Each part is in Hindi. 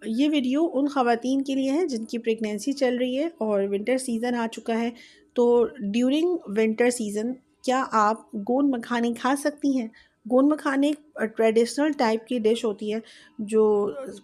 ये वीडियो उन ख़वातीन के लिए है जिनकी प्रेगनेंसी चल रही है और विंटर सीज़न आ चुका है। तो ड्यूरिंग विंटर सीज़न क्या आप गोंद मखाने खा सकती हैं? गोंद मखाने एक ट्रेडिशनल टाइप की डिश होती है जो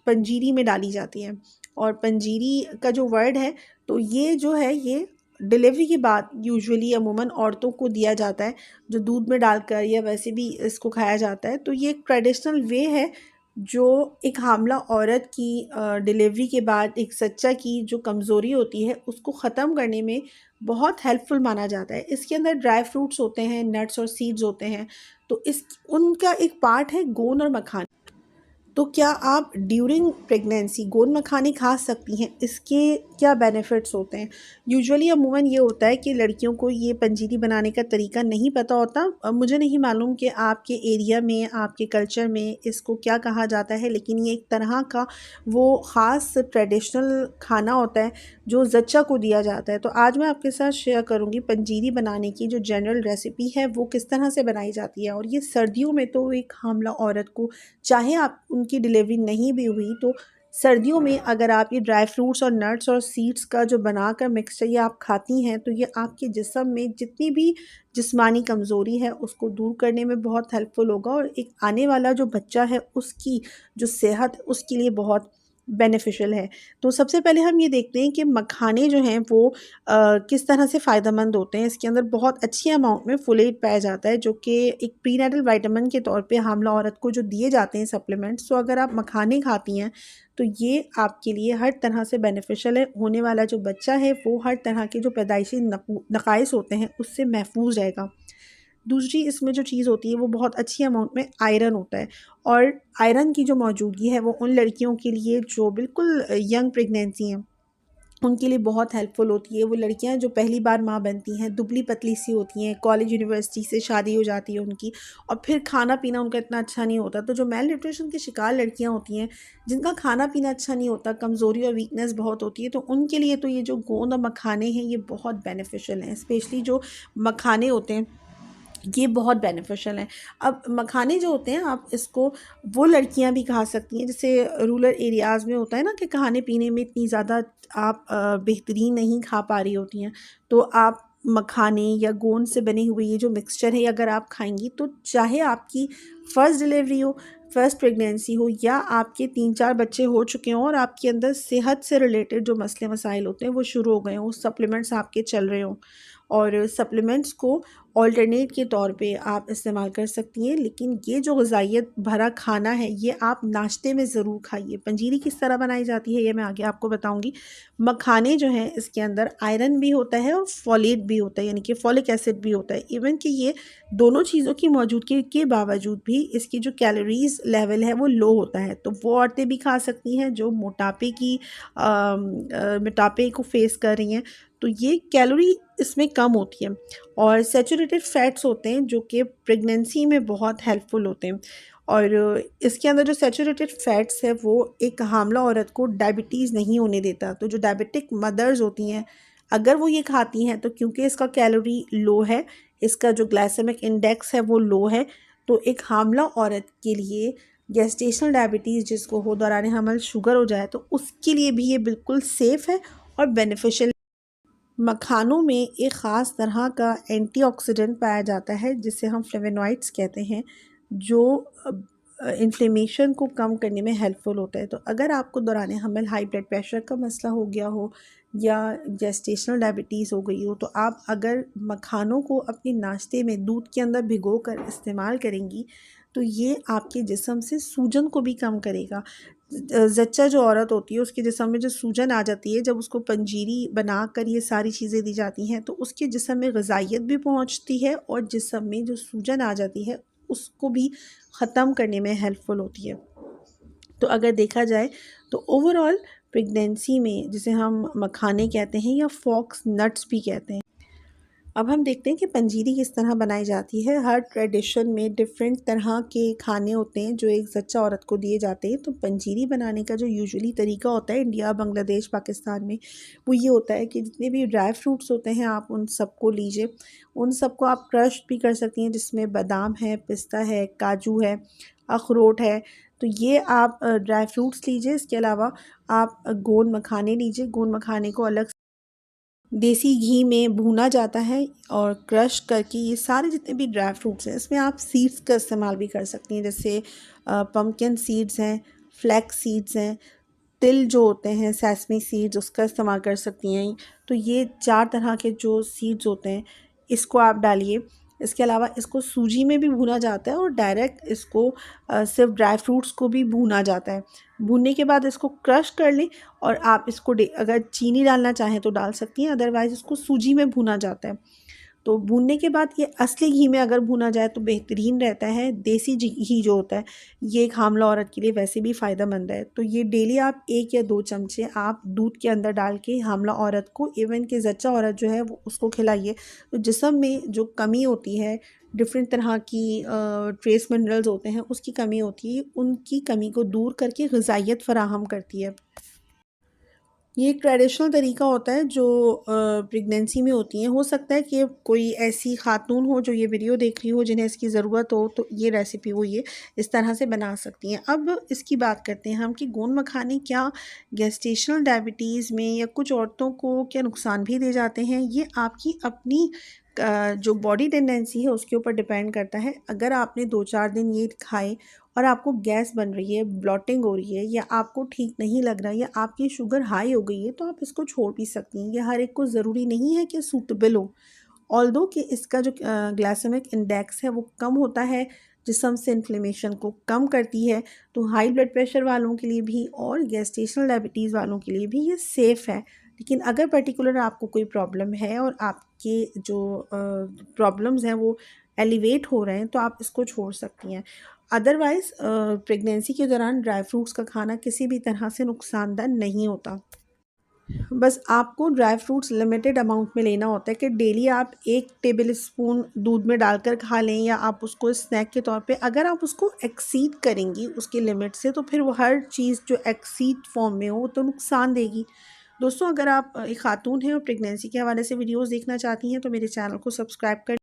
पंजीरी में डाली जाती है। और पंजीरी का जो वर्ड है, तो ये जो है ये डिलीवरी के बाद यूजुअली अमूमन औरतों को दिया जाता है, जो दूध में डालकर या वैसे भी इसको खाया जाता है। तो ये एक ट्रेडिशनल वे है जो एक हामला औरत की डिलीवरी के बाद एक सच्चा की जो कमज़ोरी होती है उसको ख़त्म करने में बहुत हेल्पफुल माना जाता है। इसके अंदर ड्राई फ्रूट्स होते हैं, नट्स और सीड्स होते हैं। तो इस उनका एक पार्ट है गोंद और मखाना। तो क्या आप ड्यूरिंग प्रेगनेंसी गोंद मखाने खा सकती हैं? इसके क्या बेनिफिट्स होते हैं? यूजुअली अमूमन ये होता है कि लड़कियों को ये पंजीरी बनाने का तरीका नहीं पता होता। मुझे नहीं मालूम कि आपके एरिया में, आपके कल्चर में इसको क्या कहा जाता है, लेकिन ये एक तरह का वो ख़ास ट्रेडिशनल खाना होता है जो ज़च्चा को दिया जाता है। तो आज मैं आपके साथ शेयर करूँगी पंजीरी बनाने की जो जनरल रेसिपी है वो किस तरह से बनाई जाती है। और ये सर्दियों में तो एक हामला औरत को, चाहे आप उनकी डिलीवरी नहीं भी हुई, तो सर्दियों में अगर आप ये ड्राई फ्रूट्स और नट्स और सीड्स का जो बनाकर मिक्सचर ये आप खाती हैं, तो ये आपके जिस्म में जितनी भी जिस्मानी कमज़ोरी है उसको दूर करने में बहुत हेल्पफुल होगा और एक आने वाला जो बच्चा है उसकी जो सेहत उसके लिए बहुत बेनिफिशियल है। तो सबसे पहले हम ये देखते हैं कि मखाने जो हैं वो किस तरह से फ़ायदेमंद होते हैं। इसके अंदर बहुत अच्छी अमाउंट में फोलेट पाया जाता है जो कि एक प्रीनेटल विटामिन के तौर पे हामला औरत को जो दिए जाते हैं सप्लीमेंट्स। तो अगर आप मखाने खाती हैं तो ये आपके लिए हर तरह से बेनिफिशियल है। होने वाला जो बच्चा है वो हर तरह के जो पैदाइशी नक़ाइस होते हैं उससे महफूज रहेगा। दूसरी इसमें जो चीज़ होती है वो बहुत अच्छी अमाउंट में आयरन होता है। और आयरन की जो मौजूदगी है वो उन लड़कियों के लिए जो बिल्कुल यंग प्रेगनेंसी हैं उनके लिए बहुत हेल्पफुल होती है। वो लड़कियां जो पहली बार माँ बनती हैं, दुबली पतली सी होती हैं, कॉलेज यूनिवर्सिटी से शादी हो जाती है उनकी, और फिर खाना पीना उनका इतना अच्छा नहीं होता। तो जो मेल न्यूट्रिशन की शिकार लड़कियां होती हैं जिनका खाना पीना अच्छा नहीं होता, कमज़ोरी और वीकनेस बहुत होती है, तो उनके लिए तो ये जो गोंद और मखाने हैं ये बहुत बेनिफिशियल हैं। स्पेशली जो मखाने होते हैं ये बहुत बेनिफिशियल हैं। अब मखाने जो होते हैं आप इसको वो लड़कियां भी खा सकती हैं जैसे रूरल एरियाज़ में होता है ना कि खाने पीने में इतनी ज़्यादा आप बेहतरीन नहीं खा पा रही होती हैं, तो आप मखाने या गोंद से बने हुए ये जो मिक्सचर है अगर आप खाएंगी तो चाहे आपकी फ़र्स्ट डिलीवरी हो, फ़र्स्ट प्रेगनेंसी हो, या आपके 3-4 बच्चे हो चुके हों और आपके अंदर सेहत से रिलेटेड जो मसले मसाइल होते हैं वो शुरू हो गए हों, सप्लीमेंट्स आपके चल रहे हों, और सप्लीमेंट्स को ऑल्टरनेट के तौर पे आप इस्तेमाल कर सकती हैं। लेकिन ये जो ग़िज़ाइयत भरा खाना है ये आप नाश्ते में ज़रूर खाइए। पंजीरी किस तरह बनाई जाती है ये मैं आगे आपको बताऊंगी। मखाने जो हैं इसके अंदर आयरन भी होता है और फॉलेट भी होता है, यानी कि फॉलिक एसिड भी होता है। इवन कि ये दोनों चीज़ों की मौजूदगी के बावजूद भी इसकी जो कैलोरीज़ लेवल है वो लो होता है। तो वो औरतें भी खा सकती हैं जो मोटापे को फेस कर रही हैं, तो ये कैलोरी इसमें कम होती है। और सैचुरेटेड फैट्स होते हैं जो कि प्रेगनेंसी में बहुत हेल्पफुल होते हैं। और इसके अंदर जो सैचुरेटेड फैट्स है वो एक हामला औरत को डायबिटीज़ नहीं होने देता। तो जो डायबिटिक मदर्स होती हैं अगर वो ये खाती हैं तो क्योंकि इसका कैलोरी लो है, इसका जो ग्लाइसेमिक इंडेक्स है वो लो है, तो एक हामला औरत के लिए गेस्टेशनल डायबिटीज़ जिसको हो, दौरान हमल शुगर हो जाए, तो उसके लिए भी ये बिल्कुल सेफ़ है और बेनिफिशियल। मखानों में एक ख़ास तरह का एंटीऑक्सीडेंट पाया जाता है जिसे हम फ्लेवोनॉइड्स कहते हैं, जो इन्फ्लेमेशन को कम करने में हेल्पफुल होता है। तो अगर आपको दौरान हमल हाई ब्लड प्रेशर का मसला हो गया हो या जेस्टेशनल डायबिटीज़ हो गई हो, तो आप अगर मखानों को अपने नाश्ते में दूध के अंदर भिगो कर इस्तेमाल करेंगी तो ये आपके जिस्म से सूजन को भी कम करेगा। ज़च्चा जो औरत होती है उसके जिस्म में जो सूजन आ जाती है, जब उसको पंजीरी बनाकर ये सारी चीज़ें दी जाती हैं तो उसके जिस्म में ग़िज़ाइयत भी पहुंचती है और जिस्म में जो सूजन आ जाती है उसको भी ख़त्म करने में हेल्पफुल होती है। तो अगर देखा जाए तो ओवरऑल प्रेगनेंसी में जिसे हम मखाने कहते हैं या फॉक्स नट्स भी कहते हैं। अब हम देखते हैं कि पंजीरी किस तरह बनाई जाती है। हर ट्रेडिशन में डिफरेंट तरह के खाने होते हैं जो एक ज़च्चा औरत को दिए जाते हैं। तो पंजीरी बनाने का जो यूजुअली तरीका होता है इंडिया, बांग्लादेश, पाकिस्तान में, वो ये होता है कि जितने भी ड्राई फ्रूट्स होते हैं आप उन सबको लीजिए। उन सबको आप क्रश भी कर सकती हैं जिसमें बादाम है, पिस्ता है, काजू है, अखरोट है, तो ये आप ड्राई फ्रूट्स लीजिए। इसके अलावा आप गोंद मखाने लीजिए। गोंद मखाने को अलग देसी घी में भूना जाता है और क्रश करके ये सारे जितने भी ड्राई फ्रूट्स हैं इसमें आप सीड्स का इस्तेमाल भी कर सकती हैं, जैसे पम्पकिन सीड्स हैं, फ्लैक्स सीड्स हैं, तिल जो होते हैं सेसमी सीड्स उसका इस्तेमाल कर सकती हैं। तो ये 4 तरह के जो सीड्स होते हैं इसको आप डालिए। इसके अलावा इसको सूजी में भी भूना जाता है और डायरेक्ट इसको सिर्फ ड्राई फ्रूट्स को भी भूना जाता है। भूनने के बाद इसको क्रश कर लें और आप इसको अगर चीनी डालना चाहें तो डाल सकती हैं, अदरवाइज़ इसको सूजी में भूना जाता है। तो भूनने के बाद ये असली घी में अगर भुना जाए तो बेहतरीन रहता है। देसी घी जो होता है ये एक हामला औरत के लिए वैसे भी फ़ायदेमंद है। तो ये डेली आप 1 या 2 चमचे आप दूध के अंदर डाल के हामला औरत को, इवन कि जच्चा औरत जो है वो उसको खिलाइए। तो जिस्म में जो कमी होती है, डिफरेंट तरह की ट्रेस मिनरल्स होते हैं उसकी कमी होती है, उनकी कमी को दूर करके ग़िज़ाइयत फ़राहम करती है। ये एक ट्रेडिशनल तरीका होता है जो प्रेगनेंसी में होती हैं। हो सकता है कि कोई ऐसी खातून हो जो ये वीडियो देख रही हो जिन्हें इसकी ज़रूरत हो, तो ये रेसिपी वो ये इस तरह से बना सकती हैं। अब इसकी बात करते हैं हम कि गोंद मखाने क्या गेस्टेशनल डायबिटीज़ में या कुछ औरतों को क्या नुकसान भी दे जाते हैं। ये आपकी अपनी जो बॉडी टेंडेंसी है उसके ऊपर डिपेंड करता है। अगर आपने 2-4 दिन ये खाए और आपको गैस बन रही है, ब्लॉटिंग हो रही है या आपको ठीक नहीं लग रहा है या आपकी शुगर हाई हो गई है तो आप इसको छोड़ भी सकती हैं। ये हर एक को ज़रूरी नहीं है कि सूटेबल हो। ऑल्दो कि इसका जो ग्लाइसेमिक इंडेक्स है वो कम होता है, जिस्म से इन्फ्लेमेशन को कम करती है। तो हाई ब्लड प्रेशर वालों के लिए भी और गेस्टेशनल डायबिटीज़ वालों के लिए भी ये सेफ़ है। लेकिन अगर पर्टिकुलर आपको कोई प्रॉब्लम है और आपके जो प्रॉब्लम्स हैं वो एलिवेट हो रहे हैं तो आप इसको छोड़ सकती हैं। अदरवाइज़ प्रेगनेंसी के दौरान ड्राई फ्रूट्स का खाना किसी भी तरह से नुकसानदायक नहीं होता। बस आपको ड्राई फ्रूट्स लिमिटेड अमाउंट में लेना होता है कि डेली आप 1 टेबल स्पून दूध में डालकर खा लें या आप उसको स्नैक के तौर पे। अगर आप उसको एक्सीड करेंगी उसकी लिमिट से तो फिर वो हर चीज़ जो एक्सीड फॉर्म में हो तो नुकसान देगी। दोस्तों, अगर आप एक खातून हैं और प्रेगनेंसी के हवाले से वीडियोज़ देखना चाहती हैं तो मेरे चैनल को सब्सक्राइब कर